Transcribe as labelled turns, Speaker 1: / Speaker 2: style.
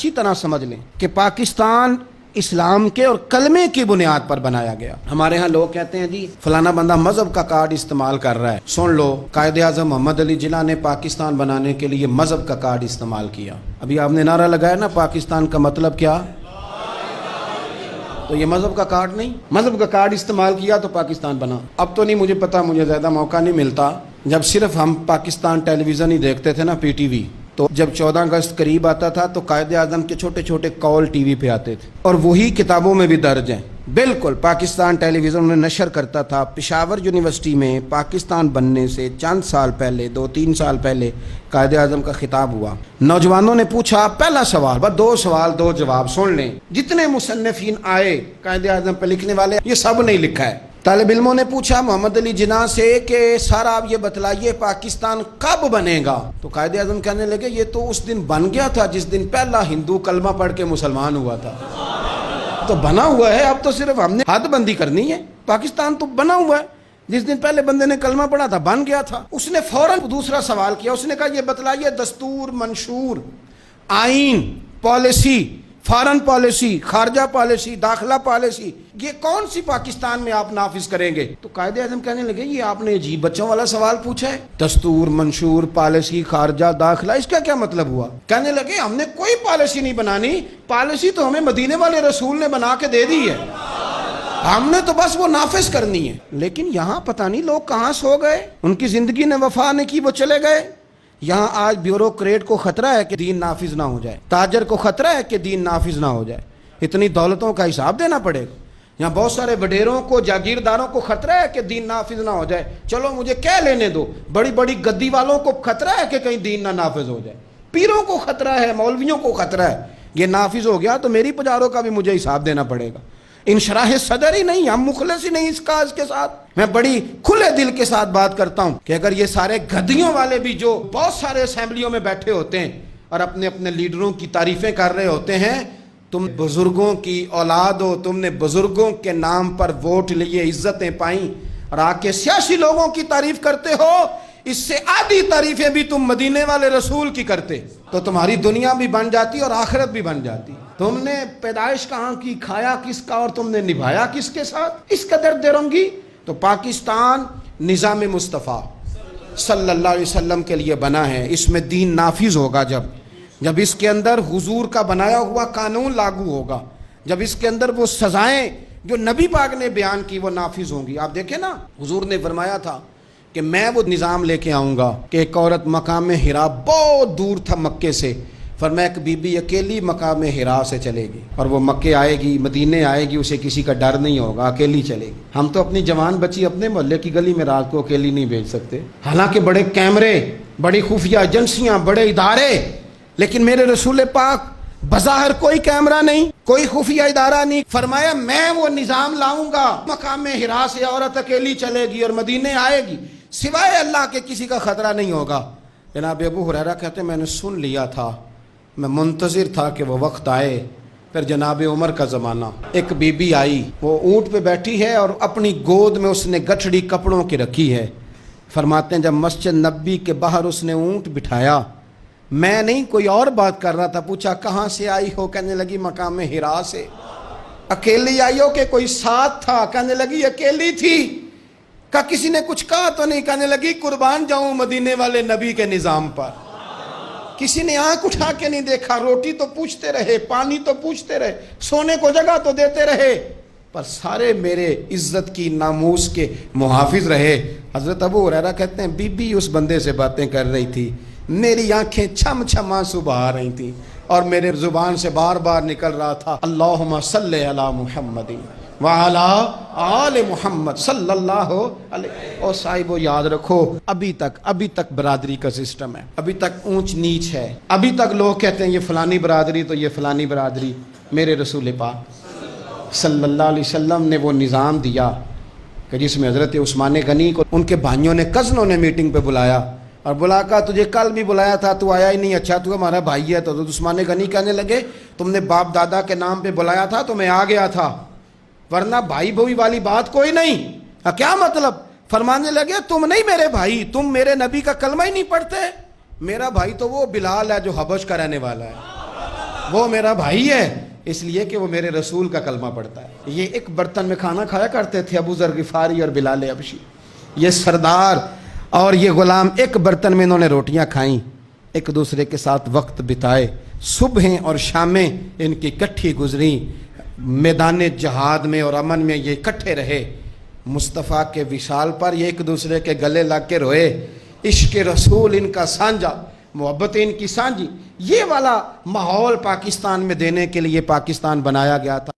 Speaker 1: اچھی طرح سمجھ لیں کہ پاکستان اسلام کے اور کلمے کی بنیاد پر بنایا گیا. ہمارے ہاں لوگ کہتے ہیں جی فلانا بندہ مذہب کا کارڈ استعمال کر رہا ہے. سن لو، قائد اعظم محمد علی جناح نے پاکستان بنانے کے لیے مذہب کا کارڈ استعمال کیا. ابھی آپ نے نعرہ لگایا نا پاکستان کا مطلب کیا، تو یہ مذہب کا کارڈ نہیں، مذہب کا کارڈ استعمال کیا تو پاکستان بنا. اب تو نہیں مجھے پتا، مجھے زیادہ موقع نہیں ملتا. جب صرف ہم پاکستان ٹیلی ویژن ہی دیکھتے تھے نا، پی ٹی وی، تو جب 14 اگست قریب آتا تھا تو قائد اعظم کے چھوٹے چھوٹے کال ٹی وی پہ آتے تھے، اور وہی کتابوں میں بھی درج ہیں. بالکل پاکستان ٹیلی ویژن نے نشر کرتا تھا. پشاور یونیورسٹی میں پاکستان بننے سے چند سال پہلے، 2-3 سال پہلے قائد اعظم کا خطاب ہوا. نوجوانوں نے پوچھا، پہلا سوال، بس 2 سوال 2 جواب سن لیں. جتنے مصنفین آئے قائد اعظم پہ لکھنے والے، یہ سب نے لکھا ہے. طالب علموں نے پوچھا محمد علی جناح سے کہ سر آپ یہ بتلائیے پاکستان کب بنے گا؟ تو قائد اعظم کہنے لگے یہ تو اس دن بن گیا تھا جس دن پہلا ہندو کلمہ پڑھ کے مسلمان ہوا تھا. تو بنا ہوا ہے، اب تو صرف ہم نے حد بندی کرنی ہے. پاکستان تو بنا ہوا ہے، جس دن پہلے بندے نے کلمہ پڑھا تھا بن گیا تھا. اس نے فوراً دوسرا سوال کیا. اس نے کہا یہ بتلائیے دستور، منشور، آئین، پالیسی، فارن پالیسی، خارجہ پالیسی، داخلہ پالیسی، یہ کون سی پاکستان میں آپ نافذ کریں گے؟ تو قائد اعظم کہنے لگے یہ آپ نے عجیب بچوں والا سوال پوچھا ہے، دستور، منشور، پالیسی، خارجہ، داخلہ، اس کا کیا مطلب ہوا؟ کہنے لگے ہم نے کوئی پالیسی نہیں بنانی، پالیسی تو ہمیں مدینے والے رسول نے بنا کے دے دی ہے، ہم نے تو بس وہ نافذ کرنی ہے. لیکن یہاں پتہ نہیں لوگ کہاں سو گئے، ان کی زندگی نے وفا نہیں کی، وہ چلے گئے. یہاں آج بیوروکریٹ کو خطرہ ہے کہ دین نافذ نہ ہو جائے، تاجر کو خطرہ ہے کہ دین نافذ نہ ہو جائے، اتنی دولتوں کا حساب دینا پڑے گا. یہاں بہت سارے وڈیروں کو، جاگیرداروں کو خطرہ ہے کہ دین نافذ نہ ہو جائے. چلو مجھے کہہ لینے دو، بڑی بڑی گدی والوں کو خطرہ ہے کہ کہیں دین نہ نافذ ہو جائے، پیروں کو خطرہ ہے، مولویوں کو خطرہ ہے. یہ نافذ ہو گیا تو میری پجاروں کا بھی مجھے حساب دینا پڑے گا. انشراح صدر ہی نہیں، ہم مخلص ہی نہیں اس کاج کے ساتھ. میں بڑی کھلے دل کے ساتھ بات کرتا ہوں کہ اگر یہ سارے گدیوں والے بھی جو بہت سارے اسمبلیوں میں بیٹھے ہوتے ہیں اور اپنے اپنے لیڈروں کی تعریفیں کر رہے ہوتے ہیں، تم بزرگوں کی اولاد ہو، تم نے بزرگوں کے نام پر ووٹ لیے، عزتیں پائیں، اور آ کے سیاسی لوگوں کی تعریف کرتے ہو، اس سے آدھی تعریفیں بھی تم مدینے والے رسول کی کرتے تو تمہاری دنیا بھی بن جاتی اور آخرت بھی بن جاتی. تم نے پیدائش کہاں کی، کھایا کس کا، اور تم نے نبھایا کس کے ساتھ؟ اس قدر درنگی. تو پاکستان نظام مصطفیٰ صلی اللہ علیہ وسلم کے لیے بنا ہے. اس میں دین نافذ ہوگا جب اس کے اندر حضور کا بنایا ہوا قانون لاگو ہوگا، جب اس کے اندر وہ سزائیں جو نبی پاک نے بیان کی وہ نافذ ہوں گی. آپ دیکھیں نا، حضور نے فرمایا تھا کہ میں وہ نظام لے کے آؤں گا کہ ایک عورت مقام حرا بہت دور تھا مکے سے، فرمایا ایک بی بی اکیلی مقام حرا سے چلے گی، اور وہ مکے آئے گی، مدینے آئے گی، اسے کسی کا ڈر نہیں ہوگا، اکیلی چلے گی. ہم تو اپنی جوان بچی اپنے محلے کی گلی میں رات کو اکیلی نہیں بھیج سکتے، حالانکہ بڑے کیمرے، بڑی خفیہ ایجنسیاں، بڑے ادارے، لیکن میرے رسول پاک بظاہر کوئی کیمرہ نہیں، کوئی خفیہ ادارہ نہیں. فرمایا میں وہ نظام لاؤں گا، مقام حرا سے عورت اکیلی چلے گی اور مدینے آئے گی، سوائے اللہ کے کسی کا خطرہ نہیں ہوگا. جناب ابو ہریرہ کہتے ہیں میں نے سن لیا تھا، میں منتظر تھا کہ وہ وقت آئے. پھر جناب عمر کا زمانہ، ایک بی بی آئی، وہ اونٹ پہ بیٹھی ہے اور اپنی گود میں اس نے گٹھڑی کپڑوں کی رکھی ہے. فرماتے ہیں جب مسجد نبی کے باہر اس نے اونٹ بٹھایا، میں نہیں کوئی اور بات کر رہا تھا، پوچھا کہاں سے آئی ہو؟ کہنے لگی مقام حرا سے. اکیلی آئی ہو کہ کوئی ساتھ تھا؟ کہنے لگی اکیلی تھی. کہا کسی نے کچھ کہا تو نہیں؟ کہنے لگی قربان جاؤں مدینے والے نبی کے نظام پر. کسی نے آنکھ اٹھا کے نہیں دیکھا، روٹی تو پوچھتے رہے، پانی تو پوچھتے رہے، سونے کو جگہ تو دیتے رہے، پر سارے میرے عزت کی، ناموس کے محافظ رہے. حضرت ابو ہریرہ کہتے ہیں بی بی اس بندے سے باتیں کر رہی تھی، میری آنکھیں چھم چھم آنسو بہا رہی تھیں، اور میرے زبان سے بار بار نکل رہا تھا اللہم صلی علی محمد وعلی آل محمد صلی اللہ علیہ. اور صاحبو یاد رکھو، ابھی تک برادری کا سسٹم ہے، ابھی تک اونچ نیچ ہے، ابھی تک لوگ کہتے ہیں یہ فلانی برادری تو یہ فلانی برادری. میرے رسول پاک صلی اللہ علیہ وسلم نے وہ نظام دیا کہ جس میں حضرت عثمان غنی کو ان کے بھائیوں نے، کزنوں نے میٹنگ پہ بلایا اور بلا کہا تجھے کل بھی بلایا تھا تو آیا ہی نہیں، اچھا تو ہمارا بھائی ہے. تو حضرت عثمان غنی کہنے لگے تم نے باپ دادا کے نام پہ بلایا تھا تو میں آ گیا تھا، ورنہ بھائی بھوئی والی بات کوئی نہیں. کیا مطلب؟ فرمانے لگے تم نہیں میرے بھائی، تم میرے نبی کا کلمہ ہی نہیں پڑھتے. میرا بھائی تو وہ بلال ہے جو حبش کا رہنے والا ہے. وہ میرا بھائی ہے اس لیے کہ وہ میرے رسول کا کلمہ پڑھتا ہے. یہ ایک برتن میں کھانا کھایا کرتے تھے ابو ذر غفاری اور بلال حبشی. یہ سردار اور یہ غلام ایک برتن میں انہوں نے روٹیاں کھائیں, ایک دوسرے کے ساتھ وقت بتائے, صبحیں اور شامیں ان کی کٹھی گزریں, میدان جہاد میں اور امن میں یہ اکٹھے رہے. مصطفیٰ کے وصال پر یہ ایک دوسرے کے گلے لگ کے روئے. عشق رسول ان کا سانجا, محبت ان کی سانجی. یہ والا ماحول پاکستان میں دینے کے لیے پاکستان بنایا گیا تھا.